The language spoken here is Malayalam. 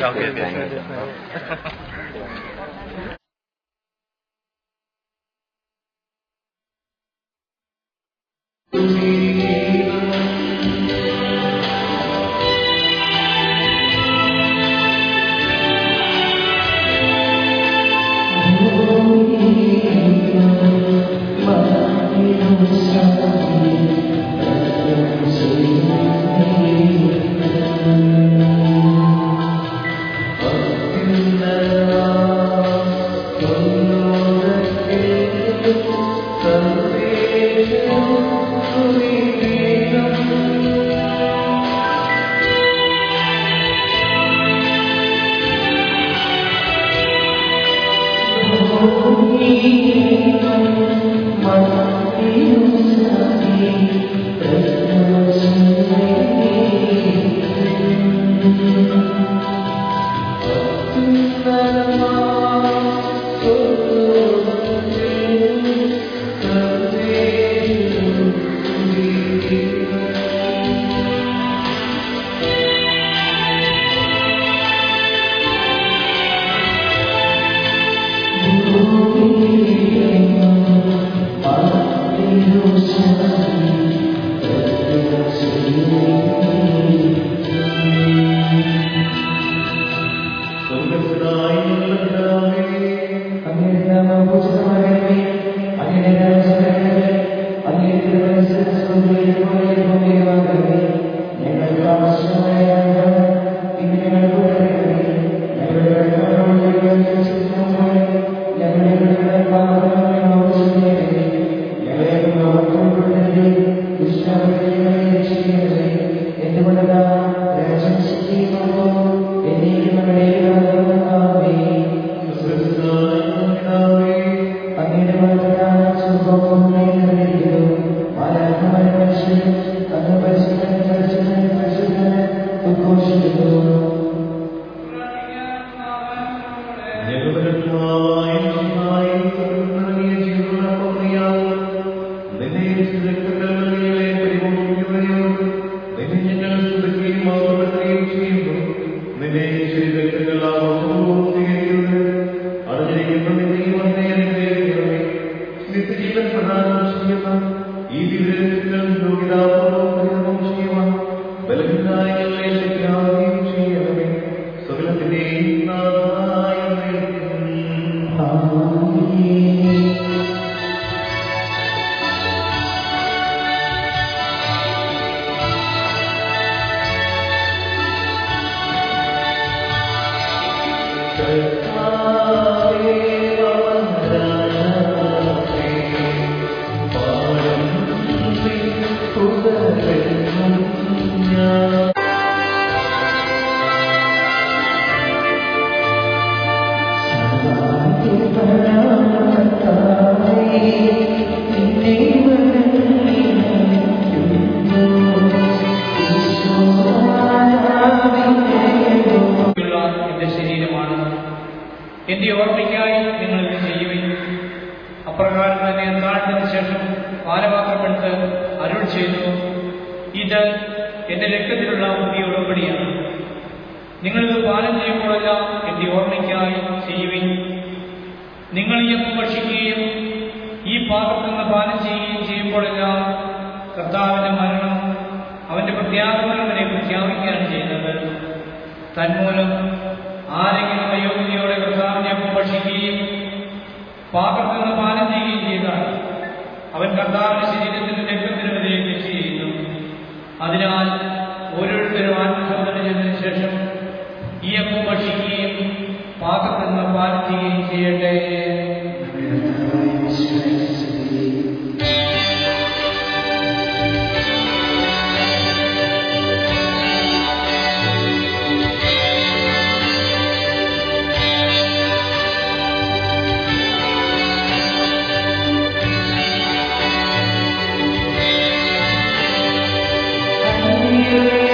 找别别别。എന്റെ ഓർമ്മയ്ക്കായി നിങ്ങൾ ഇത് ചെയ്യുവിൻ. അപ്രകാരം തന്നെ അത്താഴത്തിന് ശേഷം പാനപാത്രമെടുത്ത് അരുൾ ചെയ്തു, ഇത് എന്റെ രക്തത്തിലുള്ള പുതിയ ഉടമ്പടിയാണ്. നിങ്ങളിത് പാനം ചെയ്യുമ്പോഴെല്ലാം എന്റെ ഓർമ്മയ്ക്കായി ചെയ്യുവിൻ. നിങ്ങൾ ഈ അപ്പം ഭക്ഷിക്കുകയും ഈ പാത്രത്തിൽ നിന്ന് പാനം ചെയ്യുകയും ചെയ്യുമ്പോഴെല്ലാം കർത്താവിന്റെ മരണം അവന്റെ പ്രത്യാഗമനം വരെ പ്രഖ്യാപിക്കുകയാണ് ചെയ്യുന്നത്. തന്മൂലം ആരെങ്കിലും അയോഗ്യതയോടെ കർത്താവിന്റെ അപ്പം ഭക്ഷിക്കുകയും പാത്രത്തിൽ നിന്ന് പാനം ചെയ്യുകയും ചെയ്താൽ അവൻ കർത്താവിന്റെ ശരീരത്തിനും രക്തത്തിനുമെതിരെ രക്ഷ ചെയ്യുന്നു. അതിനാൽ ഓരോരുത്തരും ആത്മസംബന്ധം ചെയ്തതിനു ശേഷം ഈ അപ്പം ഭക്ഷിക്കുകയും പാത്രത്തിൽ നിന്ന് പാനം ചെയ്യുകയും ചെയ്യട്ടെ. Thank you.